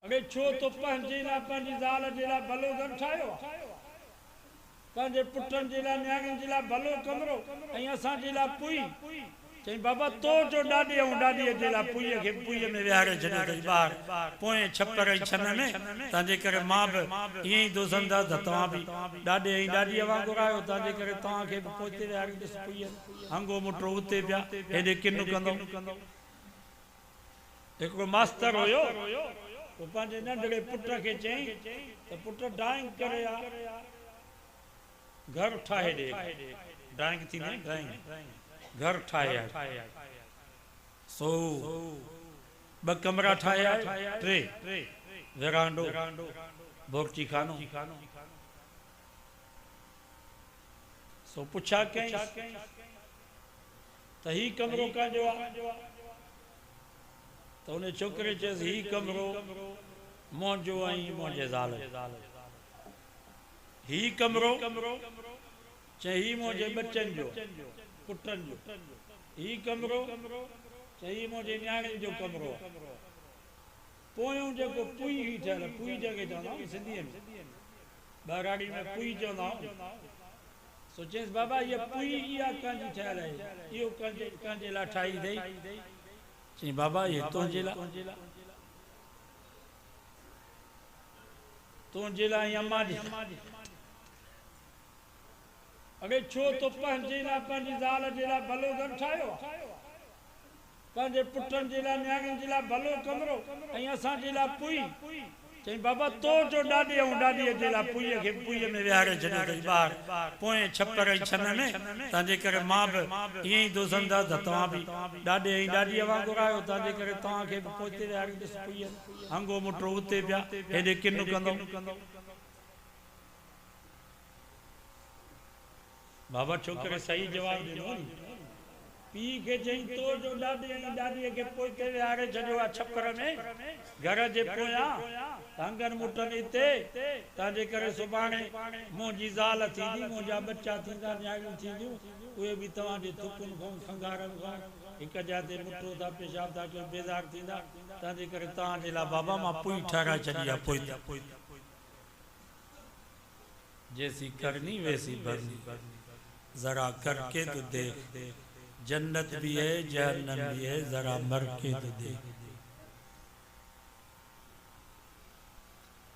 अरे छो तो पंहिंजे लाइ पंहिंजी ज़ाल जे लाइ भलो घर ठाहियो, पंहिंजे पुटनि जे लाइ न्याणियुनि जे लाइ भलो कमरो, ऐं असांजे लाइ पुई चई बाबा तो जो ॾाॾे ऐं ॾाॾीअ जे लाइ पुईअ खे पुईअ में विहारे छॾियो अथई ॿार पोएं छपर ऐं छन में। तंहिंजे करे मां बि ईअं ई दोसंदासीं त तव्हां बि ॾाॾे ऐं ॾाॾीअ वांगुरु आहियो। तंहिंजे करे तव्हांखे बि पोइ हिते विहारे ॾिस पुईअ हंगो मुटो उते पिया हेॾे किन कंदो। हिकिड़ो मास्तर हुयो, वो पंहिंजे नंढड़े पुट खे चई त पुट ड्राइंग करे आ, घर ठाहे ॾे। ड्राइंग थी न ड्राइंग, घर ठाहे आ। सो ॿ कमरा ठाहे आ, टे वेरांडो बोरची खानो। सो पुछा कई त ही कमरो कंहिंजो आहे? तो उन छोकरे चयसि ही कमरो मुंहिंजो ऐं मुंहिंजे ज़ाल जो। ही कमरो चई ही मुंहिंजे बच्चनि जो पुटनि जो। ही कमरो चई ही मुंहिंजे न्याणियुनि जो कमरो आहे। पोयों जेको पुई ही ठहियल, पुई जंहिंखे चवंदा आहियूं सिंधीअ में, ॿाराड़ी में पुई चवंदा आहियूं। सो चयसि बाबा इहा पुई इहा कंहिंजी ठहियल आहे, इहो कंहिंजे लाइ ठाही अथई? चई बाबा ये तुंहिंजे लाइ, तुंहिंजे लाइ अम्मा जी। अरे छो तो पंहिंजे लाइ पंहिंजी ज़ाल जे लाइ भलो घर ठाहियो, पंहिंजे पुटनि जे लाइ न्याणियुनि जे लाइ भलो कमरो, ऐं असांजे लाइ पुई चई बाबा तो जो ॾाॾे ऐं ॾाॾीअ जे लाइ पुईअ खे पुईअ में विहारे छॾियो अथई ॿार पोएं छपर ऐं छन में। तंहिंजे करे मां बि ईअं ई दोसंदासीं त तव्हां बि ॾाॾे ऐं ॾाॾीअ वांगुरु आहियो। तंहिंजे करे तव्हांखे बि पोइ हिते विहारे ॾिस पुईअ हंगो मुटो उते पिया हेॾे किन कंदो। बाबा छोकिरे सही जवाबु ॾिनो नी। पीउ खे चई तो जो ॾाॾे ऐं ॾाॾीअ खे पोइ हिते विहारे छॾियो आहे छपर में घर जे पोयां हंगनि मुटनि हिते। तंहिंजे करे सुभाणे मुंहिंजी ज़ाल थींदी, मुंहिंजा बच्चा थींदा, न्याणियूं थींदियूं, उहे बि तव्हांजे थुकुनि खां खंगारनि खां हिकु जाइ ते मुटो था पेशाब था कयो बेज़ार थींदा। तंहिंजे करे तव्हांजे लाइ बाबा मां पुई ठाराए छॾी आहे। पोइ जैसी करनी वैसी भरनी, जरा करके तो देख, जन्नत भी है जहन्नम भी है, जरा मर के तो देख।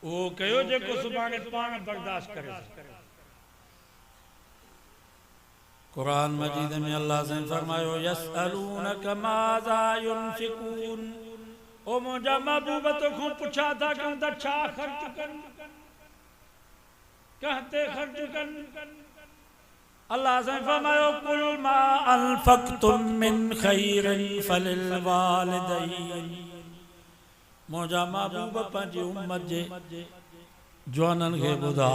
वो कयो जेको सुभाणे पाण बर्दाश्त करे। कुरान मजीद में अल्लाह से फरमायो यसअलूनक माज़ा युनफिकून, ओ मुंहिंजा महबूब तोखां पुछा था कनि त छा ख़र्च कनि, कहते खर्च कनि। अल्लाह से फरमायो कुल मा अनफक्तुम मिन खैरिन फलिल वालिदैन। मुंहिंजा महबूब पंहिंजी उम्मत जे जवाननि खे ॿुधा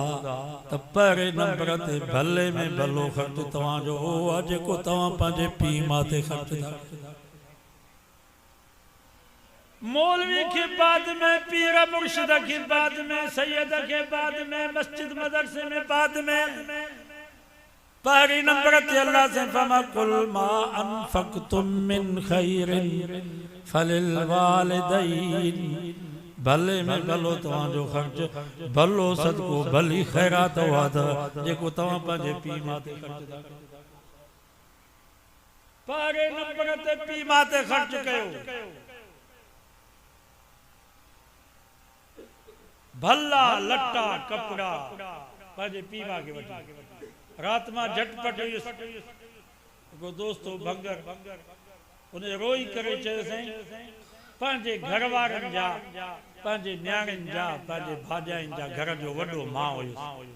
त पहिरें नंबर ते भले में भलो ख़र्च तव्हांजो हो आहे जेको तव्हां पंहिंजे पीउ मां ते ख़र्च था। मौलवी के बाद में, पीर मुर्शिद के बाद में, सैयद के बाद में, मस्जिद मदरसे में बाद में, पहली नंबर ते अल्लाह से फरमा कुल मा अनफक्तुम मिन खैरिन फलिल वालिदैन। भले में भलो तव्हांजो ख़र्च, भलो सदको, भली ख़ैरात वाद जेको तव्हां पंहिंजे पीउ मां ते ख़र्च था कयो। पहले नंबर ते पीउ मां ते ख़र्च कयो। भला लटा कपड़ा पंहिंजे पीउ मां खे वठी। रात में झटपट को दोस्त हो भंगर, उन्हें रोई करे चयोसीं पंहिंजे घर वारनि जा, पंहिंजे न्याणियुनि जा, पंहिंजे भाॼाइनि जा घर जो वॾो मां हुयुसि,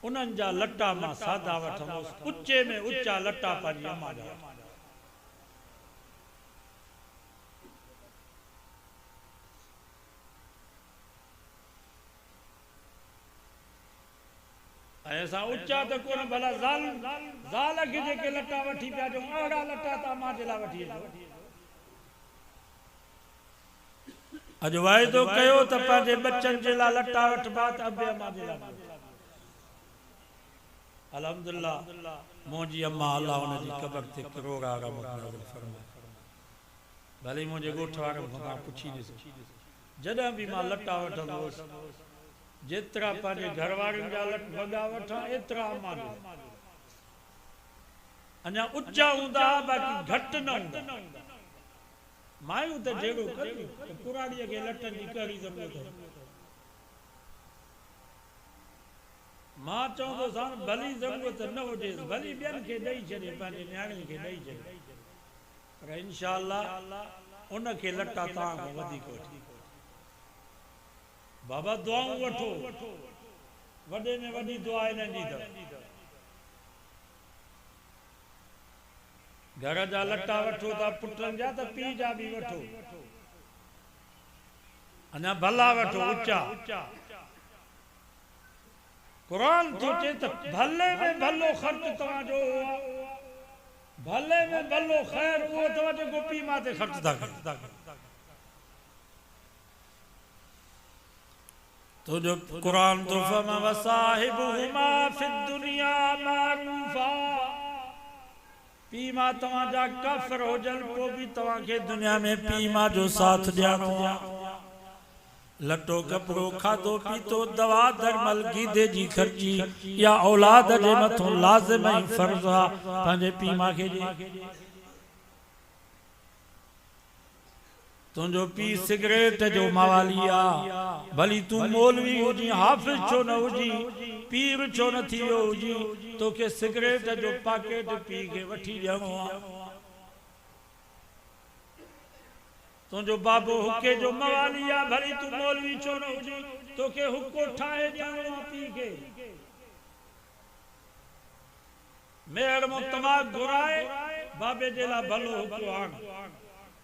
उन्हनि जा लटा मां सादा वठंदुसि, ऊचे में ऊचा लटा पंहिंजी अम्मा जा। ऐसा ऊचा तो कोन भला ज़ाल खे जेके लटा वठी पिया ॾियूं अहिड़ा लटा त अम्मा जे लाइ वठी अचो। अॼु वाइदो कयो त पंहिंजे बच्चनि जे लाइ लटा वठिबा त अबे अम्मा जे लाइ। अल्हम्दुलिल्लाह मुंहिंजी अम्मा अल्लाह हुनजी क़बर ते करोड़ रहमत नाज़िल फरमाए। भले मुंहिंजे ॻोठ वारनि खां पुछी ॾिसो, जॾहिं बि मां लटा वठंदो हुउसि जेतिरा पंहिंजे घर वारनि जा वॻा वठां एतिरा मां अञा ऊचा हूंदा बाक़ी घटि न हूंदा मायूं त जहिड़ो कंदियूं पुराणीअ खे लटनि जी कहिड़ी ज़रूरत मां चवंदो सां भली ज़रूरत न हुजे भली ॿियनि खे ॾेई छॾे पंहिंजे नियाणियुनि खे ॾेई छॾे पर इंशा अल्लाह उनखे लटा तव्हां खां वधीक वठी बाबा दुआऊं वठो वॾे में वॾी दुआ इन्हनि जी अथव घर जा लटा वठो था पुटनि जा त पीउ जा बि वठो अञा भला वठो ऊचा कुरान थो चए त भले में भलो ख़र्च तव्हांजो भले में भलो ख़ैर उहो अथव जेको पीउ मां ते ख़र्च था कयो तुंहिंजो कुरान तो फमा वसाहिबुहुमा फिद्दुनिया मारूफा पीउ मां तव्हांजा काफ़िर हुजनि पोइ बि तव्हांखे दुनिया में पीउ मां जो साथ ॾियणो आहे लटो कपिड़ो खाधो पीतो दवा दरमल गीदे जी ख़र्ची या औलाद जे मथां लाज़िम ऐं फ़र्ज़ आहे पंहिंजे पीउ मां खे तुंहिंजो पीउ सिगरेट जो मवाली आहे भली तूं मौलवी हुजी हाफ़िज़ छो न हुजी पीर छो न थी वियो हुजी तोखे सिगरेट जो पैकेट पीउ खे वठी ॾियणो आहे तुंहिंजो बाबो हुके जो मवाली आहे भली तूं मौलवी छो न हुजी तोखे हुको ठाहे ॾियणो आहे पीउ खे मेड़ मां तमाम घुराए बाबे जे लाइ भलो हुको आण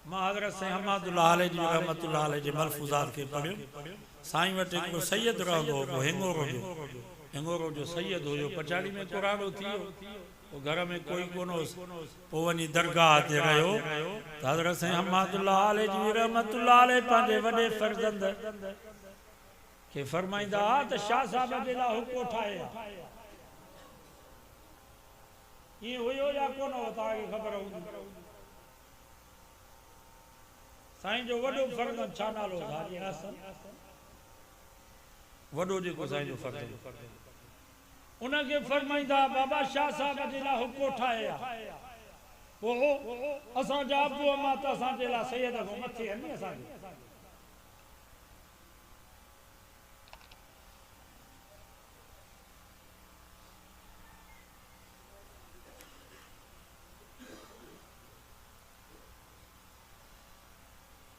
मां हज़रत साईं अहमदुल्लाह अलैहि जी रहमतुल्लाह अलैहि जे मलफूज़ात खे पढ़ियो साईं वटि हिकिड़ो सैयद रहंदो हो हिंगोरो जो सैयद हुयो पछाड़ी में कुरानो थी वियो घर में कोई कोन हुउसि पोइ वञी दरगाह ते रहियो त हज़रत साईं अहमदुल्लाह अलैहि जी रहमतुल्लाह अलैहि पंहिंजे वॾे फ़र्ज़ंद खे फरमाईंदा हुआ त शाह साहब जे लाइ हुको ठाहे ईअं हुयो या कोन हो तव्हांखे ख़बर हूंदी साईं जो वॾो फ़र्ज़ छा नालो हाजी हसन वॾो जेको साईं जो फ़र्ज़ उनखे फरमाईंदा बाबा शाह साहब जे लाइ हुको ठाहे पोइ असांजा अबू अम्मा त असांजे लाइ सैयद खां मथे आहिनि असांखे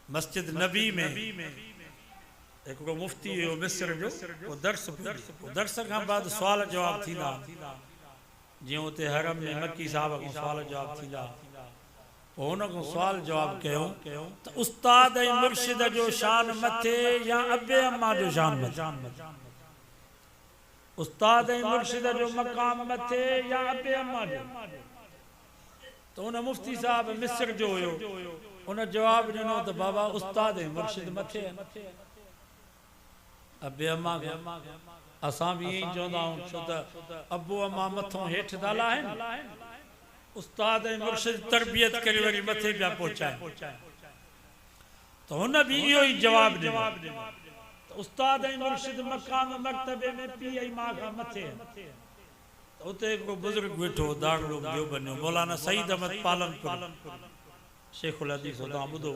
मस्जिद नबी में हिकिड़ो मुफ्ती हुयो मिस्र जो वो दर्स खां बाद सवाल जवाब थींदा जीअं उते हरम में मक्की साहब खां सवाल जवाब थींदा पोइ हुन खां सवाल जवाब कयूं त उस्ताद ऐं मुर्शिद जो शान मथे या अबे अम्मा जो शान मथे उस्ताद ऐं मुर्शिद जो मक़ाम मथे या अबे अम्मा जो त हुन मुफ्ती साहब मिस्र जो हुयो उन जवाब ॾिनो त बाबा उस्ताद ऐं मुर्शिद मथे अबे अम्मा असां बि ईअं ई चवंदा आहियूं छो त अबू अम्मा मथां हेठि था लाहिनि उस्ताद ऐं मुर्शिद तरबियत करे वरी मथे पिया पहुचाइनि त हुन बि इहो ई जवाब ॾिनो त उस्ताद ऐं मुर्शिद मक़ाम मर्तबे में पीउ ऐं माउ खां मथे उते हिकिड़ो बुज़ुर्ग वेठो दारुल देवबंद जो मौलाना सईद अहमद पालनपुर शेखुल हदीस तव्हां ॿुधो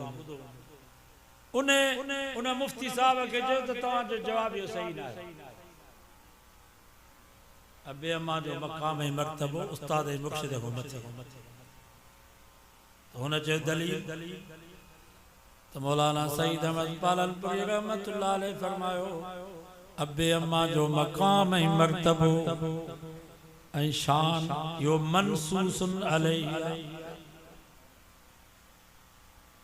उन मुफ्ती साहब खे चयो त तव्हांजो जवाब इहो सही न आहे अबे अम्मा जो मक़ाम ऐं मर्तबो उस्ताद ऐं मुर्शिद खां मथे हुन चयो दलील त मौलाना सईद अहमद पालनपुरी रहमतुल्लाह अलैहि फरमायो अबे अम्मा जो मक़ाम ऐं मर्तबो ऐं शान यो मनसूसन अलैहि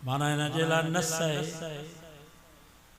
माना हिन जे लाइ नस आहे